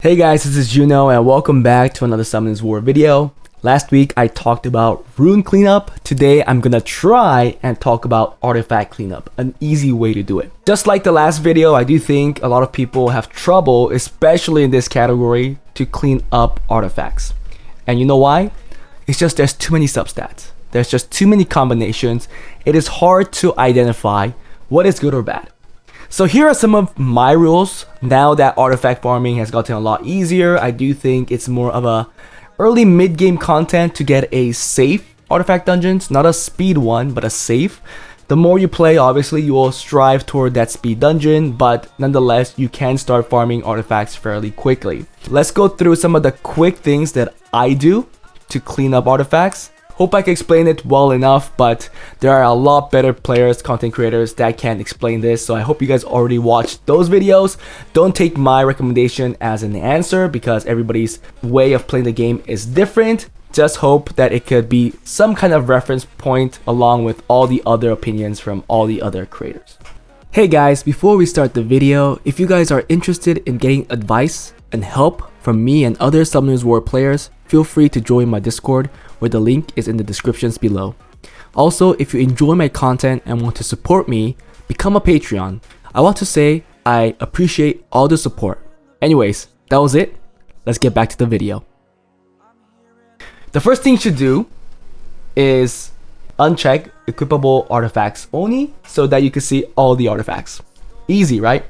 Hey guys, this is Juno and welcome back to another Summoners War video. Last week I talked about rune cleanup. Today I'm gonna try and talk about artifact cleanup, an easy way to do it. Just like the last video, I do think a lot of people have trouble, especially in this category, to clean up artifacts. And you know why? It's just there's too many substats. There's just too many combinations. It is hard to identify what is good or bad. So here are some of my rules. Now that artifact farming has gotten a lot easier, I do think it's more of a early mid-game content to get a safe artifact dungeons, not a speed one, but a safe. The more you play, obviously you will strive toward that speed dungeon, but nonetheless, you can start farming artifacts fairly quickly. Let's go through some of the quick things that I do to clean up artifacts. Hope I can explain it well enough, but there are a lot better players, content creators that can explain this. So I hope you guys already watched those videos. Don't take my recommendation as an answer because everybody's way of playing the game is different. Just hope that it could be some kind of reference point along with all the other opinions from all the other creators. Hey guys, before we start the video, if you guys are interested in getting advice and help from me and other Summoners War players, feel free to join my Discord, where the link is in the descriptions below. Also, if you enjoy my content and want to support me, become a Patreon. I want to say I appreciate all the support. Anyways, that was it. Let's get back to the video. The first thing you should do is uncheck equipable artifacts only so that you can see all the artifacts. Easy, right?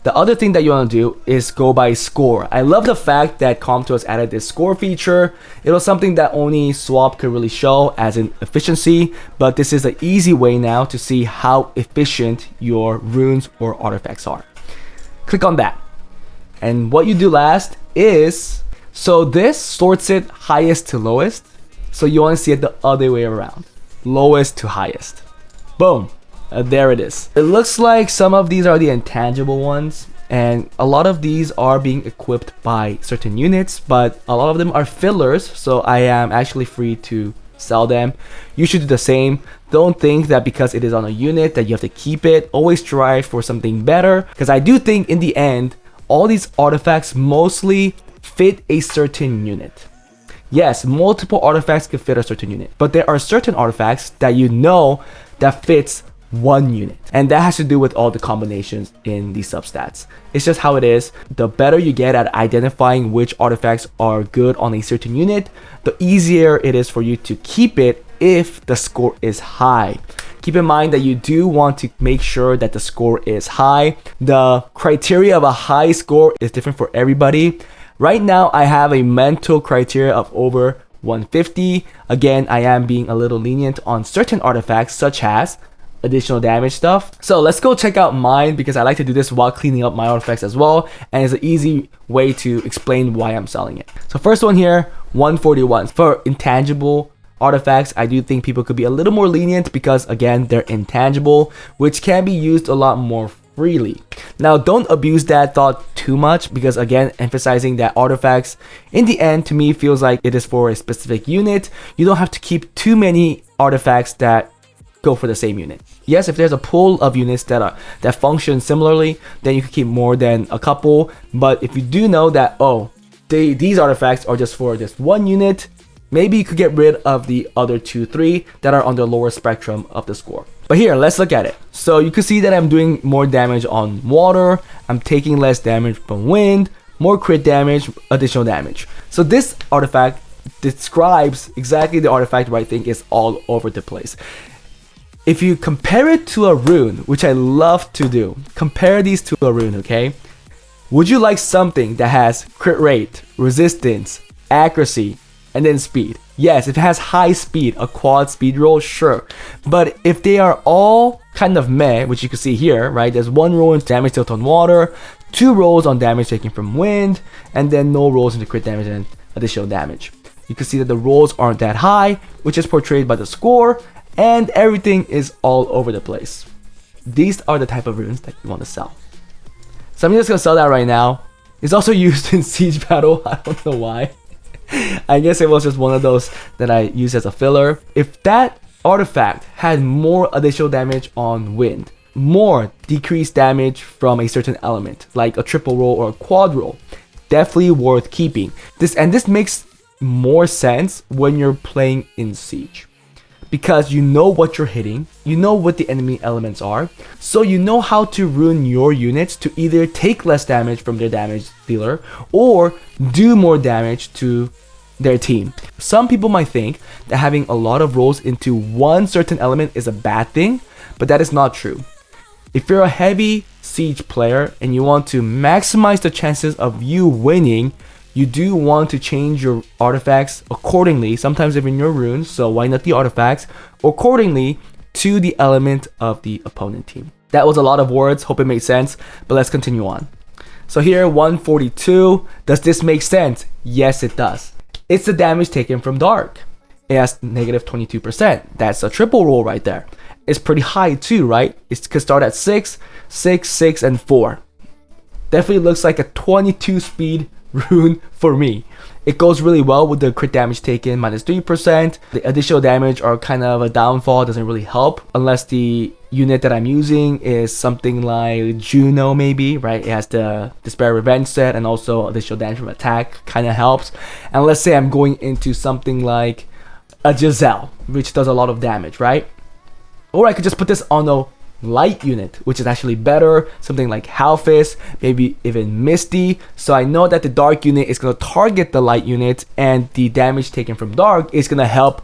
The other thing that you want to do is go by score. I love the fact that Comto has added this score feature. It was something that only Swap could really show as in efficiency, but this is an easy way now to see how efficient your runes or artifacts are. Click on that. And what you do last is, so this sorts it highest to lowest. So you want to see it the other way around. Lowest to highest. Boom. There it is. It looks like some of these are the intangible ones, and a lot of these are being equipped by certain units, but a lot of them are fillers, so I am actually free to sell them. You should do the same. Don't think that because it is on a unit that you have to keep it. Always strive for something better, because I do think in the end, all these artifacts mostly fit a certain unit. Yes, multiple artifacts can fit a certain unit, but there are certain artifacts that you know that fits one unit, and that has to do with all the combinations in the substats. It's just how it is. The better you get at identifying which artifacts are good on a certain unit, the easier it is for you to keep it if the score is high. Keep in mind that you do want to make sure that the score is high. The criteria of a high score is different for everybody. Right now I have a mental criteria of over 150. Again, I am being a little lenient on certain artifacts such as additional damage stuff. So let's go check out mine because I like to do this while cleaning up my artifacts as well, and it's an easy way to explain why I'm selling it. So first one here, 141. For intangible artifacts, I do think people could be a little more lenient because again, they're intangible, which can be used a lot more freely. Now don't abuse that thought too much because again, emphasizing that artifacts in the end to me feels like it is for a specific unit. You don't have to keep too many artifacts that go for the same unit. Yes, if there's a pool of units that function similarly, then you can keep more than a couple. But if you do know that, these artifacts are just for this one unit, maybe you could get rid of the other 2-3 that are on the lower spectrum of the score. But here, let's look at it. So you can see that I'm doing more damage on water, I'm taking less damage from wind, more crit damage, additional damage. So this artifact describes exactly the artifact where I think is all over the place. If you compare it to a rune, which I love to do, compare these to a rune, okay? Would you like something that has crit rate, resistance, accuracy, and then speed? Yes, if it has high speed, a quad speed roll, sure. But if they are all kind of meh, which you can see here, right? There's one roll in damage dealt on water, 2 rolls on damage taken from wind, and then no rolls into crit damage and additional damage. You can see that the rolls aren't that high, which is portrayed by the score, and everything is all over the place. These are the type of runes that you want to sell. So I'm just gonna sell that right now. It's also used in Siege Battle. I don't know why. I guess it was just one of those that I used as a filler. If that artifact had more additional damage on wind, more decreased damage from a certain element, like a triple roll or a quad roll, definitely worth keeping. This makes more sense when you're playing in Siege, because you know what you're hitting, you know what the enemy elements are, so you know how to ruin your units to either take less damage from their damage dealer or do more damage to their team. Some people might think that having a lot of rolls into one certain element is a bad thing, but that is not true. If you're a heavy Siege player and you want to maximize the chances of you winning, you do want to change your artifacts accordingly, sometimes even your runes, so why not the artifacts, accordingly to the element of the opponent team. That was a lot of words, hope it made sense, but let's continue on. So here, 142, does this make sense? Yes, it does. It's the damage taken from Dark. It has negative 22%. That's a triple roll right there. It's pretty high too, right? It could start at 6, 6, 6, and 4. Definitely looks like a 22 speed rune for me. It goes really well with the crit damage taken, minus 3%. The additional damage are kind of a downfall, doesn't really help unless the unit that I'm using is something like Juno maybe, right? It has the Despair Revenge set and also additional damage from attack, kind of helps. And let's say I'm going into something like a Giselle, which does a lot of damage, right? Or I could just put this on a light unit, which is actually better, something like Halfist, maybe even Misty. So I know that the Dark unit is going to target the light unit and the damage taken from Dark is going to help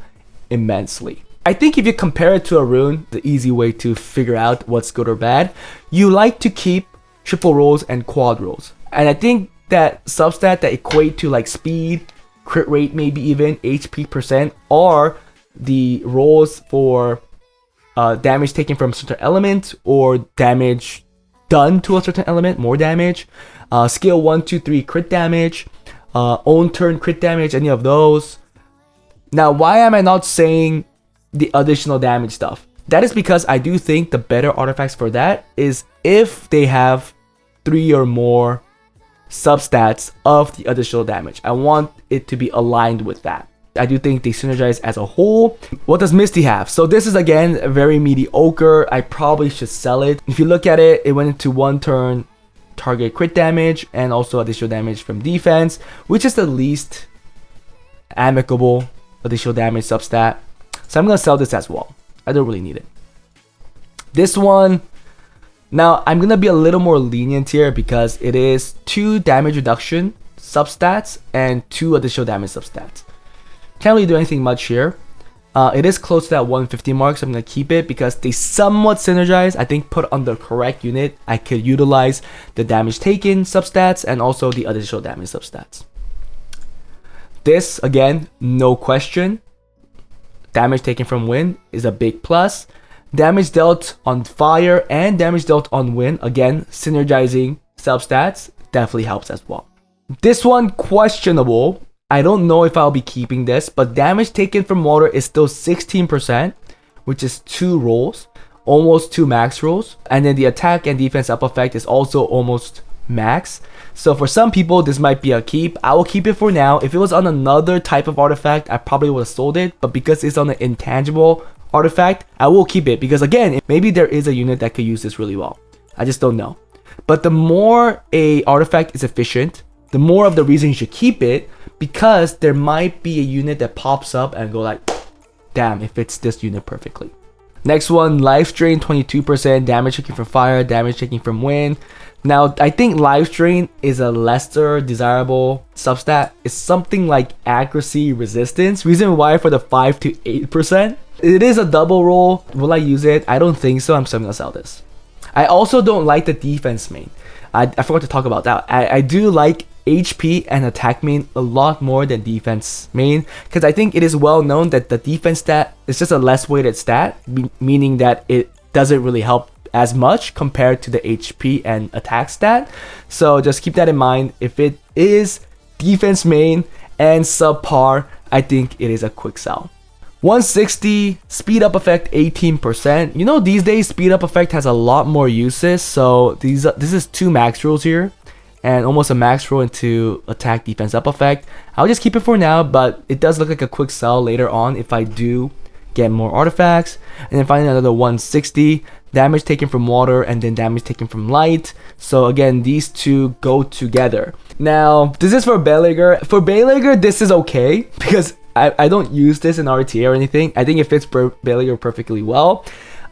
immensely. I think if you compare it to a rune, the easy way to figure out what's good or bad, you like to keep triple rolls and quad rolls. And I think that substat that equate to like speed, crit rate, maybe even HP percent, are the rolls for damage taken from a certain element or damage done to a certain element, more damage. Skill 1, 2, 3 crit damage, own turn crit damage, any of those. Now, why am I not saying the additional damage stuff? That is because I do think the better artifacts for that is if they have 3 or more substats of the additional damage. I want it to be aligned with that. I do think they synergize as a whole. What does Misty have? So this is again very mediocre. I probably should sell it. If you look at it, it went into 1 turn target crit damage and also additional damage from defense, which is the least amicable additional damage substat. So I'm gonna sell this as well. I don't really need it. This one, now I'm gonna be a little more lenient here because it is 2 damage reduction substats and 2 additional damage substats. Can't really do anything much here. It is close to that 150 mark, so I'm going to keep it because they somewhat synergize. I think put on the correct unit, I could utilize the damage taken substats and also the additional damage substats. This, again, no question. Damage taken from wind is a big plus. Damage dealt on fire and damage dealt on wind, again, synergizing substats definitely helps as well. This one, questionable. I don't know if I'll be keeping this, but damage taken from water is still 16%, which is 2 rolls, almost 2 max rolls. And then the attack and defense up effect is also almost max. So for some people, this might be a keep. I will keep it for now. If it was on another type of artifact, I probably would have sold it. But because it's on an intangible artifact, I will keep it. Because again, maybe there is a unit that could use this really well. I just don't know. But the more a artifact is efficient, the more of the reason you should keep it, because there might be a unit that pops up and go like, damn, it fits this unit perfectly. Next one, life drain 22%, damage taking from fire, damage taking from wind. Now, I think life drain is a lesser desirable substat. It's something like accuracy resistance. Reason why for the 5 to 8%. It is a double roll. Will I use it? I don't think so. I'm still gonna sell this. I also don't like the defense main. I forgot to talk about that. I do like HP and attack main a lot more than defense main, because I think it is well known that the defense stat is just a less weighted stat, meaning that it doesn't really help as much compared to the HP and attack stat. So just keep that in mind. If it is defense main and subpar, I think it is a quick sell. 160 speed up effect 18%. You know, these days speed up effect has a lot more uses, so this is 2 max rolls here and almost a max roll into attack defense up effect. I'll just keep it for now, but it does look like a quick sell later on if I do get more artifacts. And then finally another 160. damage taken from water and then damage taken from light. So again, these two go together. Now, this is for Belager. For Belager, this is okay because I don't use this in RTA or anything. I think it fits Belager perfectly well.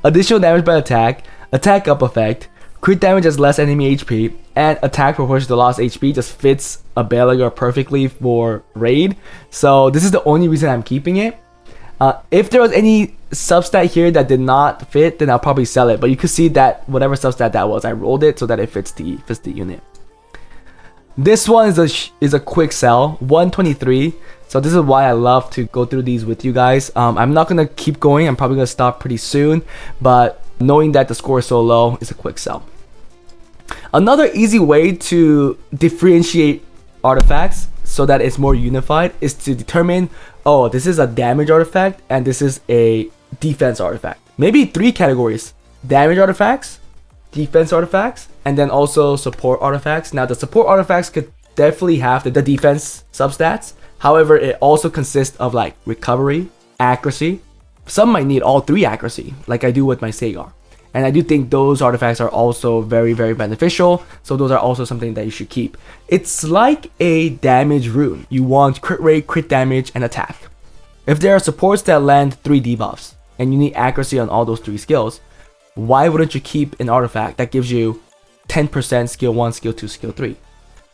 Additional damage by attack, attack up effect, crit damage as less enemy HP, and attack proportion to lost HP just fits a Belager perfectly for raid. So this is the only reason I'm keeping it. If there was any substat here that did not fit, then I'll probably sell it. But you could see that whatever substat that was, I rolled it so that it fits the unit. This one is a quick sell, 123. So this is why I love to go through these with you guys. I'm not gonna keep going. I'm probably gonna stop pretty soon. But knowing that the score is so low is a quick sell. Another easy way to differentiate artifacts so that it's more unified is to determine, oh, this is a damage artifact and this is a defense artifact. Maybe 3 categories: damage artifacts, defense artifacts, and then also support artifacts. Now the support artifacts could definitely have the defense substats. However, it also consists of like recovery, accuracy. Some might need all 3 accuracy, like I do with my Sagar. And I do think those artifacts are also very, very beneficial. So those are also something that you should keep. It's like a damage rune. You want crit rate, crit damage, and attack. If there are supports that land 3 debuffs, and you need accuracy on all those 3 skills, why wouldn't you keep an artifact that gives you 10% skill 1, skill 2, skill 3?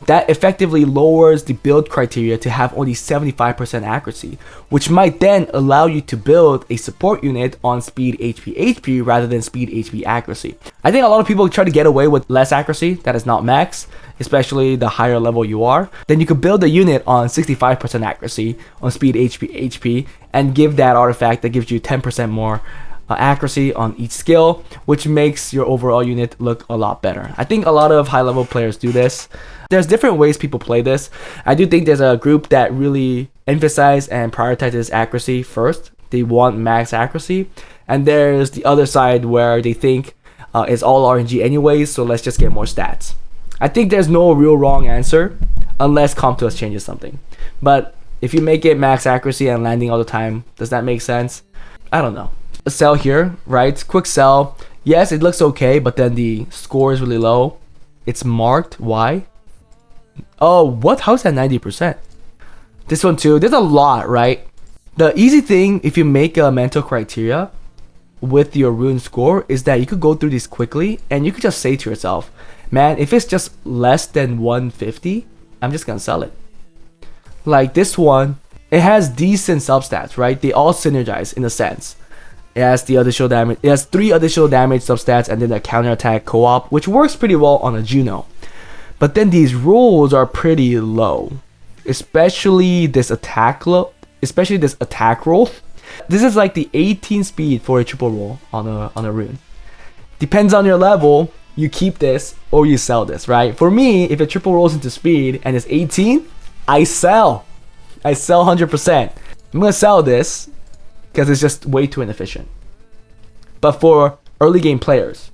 That effectively lowers the build criteria to have only 75% accuracy, which might then allow you to build a support unit on speed HP rather than speed HP accuracy. I think a lot of people try to get away with less accuracy that is not max, especially the higher level you are. Then you could build a unit on 65% accuracy on speed HP and give that artifact that gives you 10% more accuracy on each skill, which makes your overall unit look a lot better. I think a lot of high level players do this. There's different ways people play this. I do think there's a group that really emphasize and prioritizes accuracy first. They want max accuracy. And there's the other side where they think it's all RNG anyways, so let's just get more stats. I think there's no real wrong answer unless Comp2S changes something. But if you make it max accuracy and landing all the time, does that make sense? I don't know. A sell here, right? Quick sell. Yes, it looks okay, but then the score is really low. It's marked. Why? Oh, what? How is that 90%? This one too. There's a lot, right? The easy thing, if you make a mental criteria with your rune score, is that you could go through these quickly and you could just say to yourself, man, if it's just less than 150, I'm just gonna sell it. Like this one, it has decent substats, right? They all synergize in a sense. It has the additional damage. It has 3 additional damage substats and then a counterattack co-op, which works pretty well on a Juno. But then these rolls are pretty low, especially this attack roll. This is like the 18 speed for a triple roll on a rune. Depends on your level. You keep this or you sell this, right? For me, if it triple rolls into speed and it's 18, I sell. I sell 100%. I'm gonna sell this because it's just way too inefficient. But for early game players,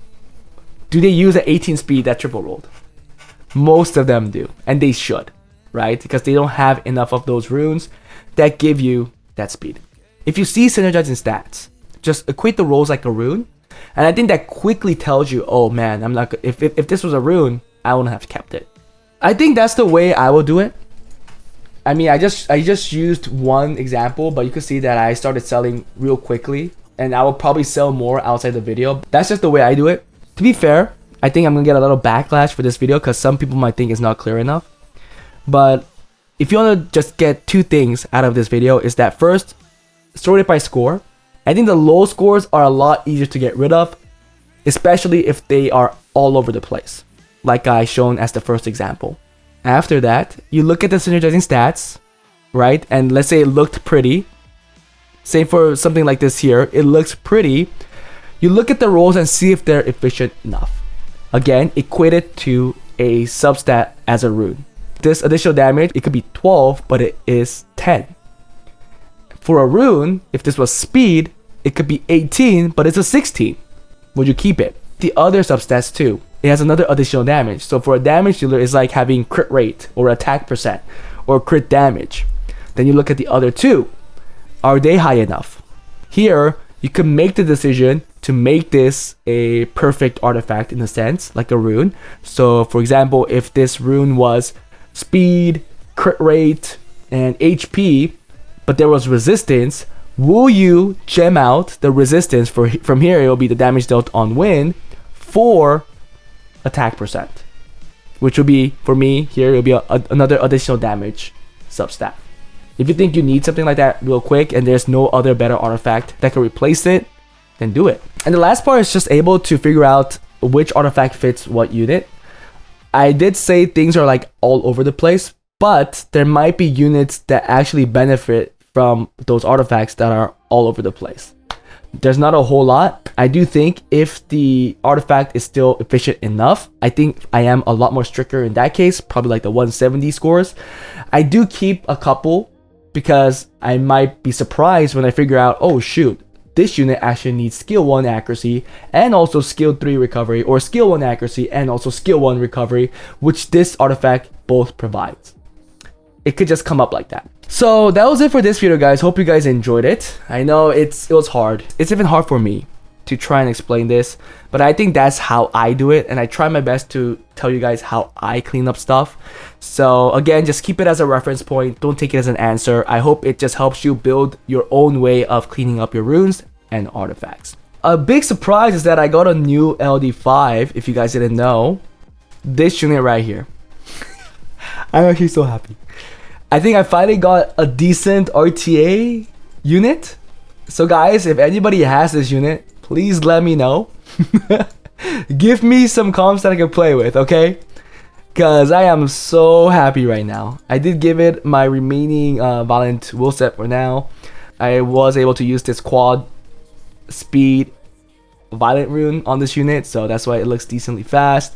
do they use an 18 speed that triple rolled? Most of them do, and they should, right? Because they don't have enough of those runes that give you that speed. If you see synergizing stats, just equate the rolls like a rune, and I think that quickly tells you, oh man, I'm not. If this was a rune, I wouldn't have kept it. I think that's the way I will do it. I mean, I just used one example, but you can see that I started selling real quickly, and I will probably sell more outside the video. That's just the way I do it. To be fair, I think I'm gonna get a little backlash for this video because some people might think it's not clear enough. But if you want to just get 2 things out of this video, is that first, sort it by score. I think the low scores are a lot easier to get rid of, especially if they are all over the place, like I shown as the first example. After that, you look at the synergizing stats, right? And let's say it looked pretty. Say for something like this here, it looks pretty. You look at the rolls and see if they're efficient enough. Again, equate it to a substat as a rune. This additional damage, it could be 12, but it is 10. For a rune, if this was speed, it could be 18, but it's a 16. Would you keep it? The other substats too. It has another additional damage. So for a damage dealer, it's like having crit rate or attack percent or crit damage. Then you look at the other 2. Are they high enough? Here, you can make the decision to make this a perfect artifact in a sense, like a rune. So for example, if this rune was speed, crit rate, and HP, but there was resistance, will you gem out the resistance from here? It will be the damage dealt on win for attack percent, which will be, for me here, it'll be another additional damage substat. If you think you need something like that real quick and there's no other better artifact that can replace it, then do it. And the last part is just able to figure out which artifact fits what unit. I did say things are like all over the place, but there might be units that actually benefit from those artifacts that are all over the place. There's not a whole lot. I do think if the artifact is still efficient enough, I think I am a lot more stricter in that case, probably like the 170 scores. I do keep a couple because I might be surprised when I figure out, oh shoot, this unit actually needs skill 1 accuracy and also skill 3 recovery, or skill 1 accuracy and also skill 1 recovery, which this artifact both provides. It could just come up like that. So that was it for this video, guys. Hope you guys enjoyed it. I know it was hard. It's even hard for me to try and explain this, but I think that's how I do it, and I try my best to tell you guys how I clean up stuff. So again, just keep it as a reference point. Don't take it as an answer. I hope it just helps you build your own way of cleaning up your runes and artifacts. A big surprise is that I got a new LD5. If you guys didn't know, this unit right here. I'm actually so happy. I think I finally got a decent RTA unit. So guys, if anybody has this unit, please let me know. Give me some comps that I can play with, okay? Because I am so happy right now. I did give it my remaining Violent Will set for now. I was able to use this quad speed Violent rune on this unit, so that's why it looks decently fast.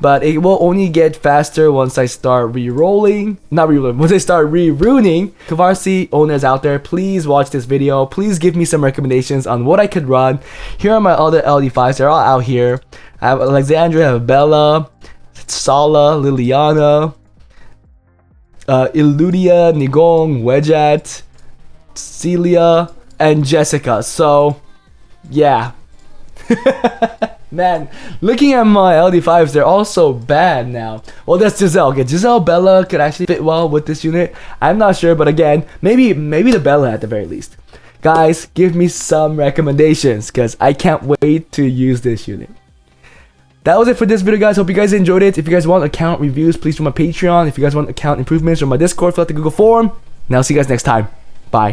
But it will only get faster once I start re-rolling. Not re-rolling, once I start re-runing. Kavarsi owners out there, please watch this video. Please give me some recommendations on what I could run. Here are my other LD5s. They're all out here. I have Alexandria, I have Bella, Sala, Liliana, Illudia, Nigong, Wedget, Celia, and Jessica. So, yeah. Man, looking at my LD5s, they're all so bad now. Well, that's Giselle. Okay, Giselle, Bella could actually fit well with this unit. I'm not sure, but again, maybe the Bella at the very least. Guys, give me some recommendations because I can't wait to use this unit. That was it for this video, guys. Hope you guys enjoyed it. If you guys want account reviews, please do my Patreon. If you guys want account improvements, or my Discord, fill out the Google form. And I'll see you guys next time.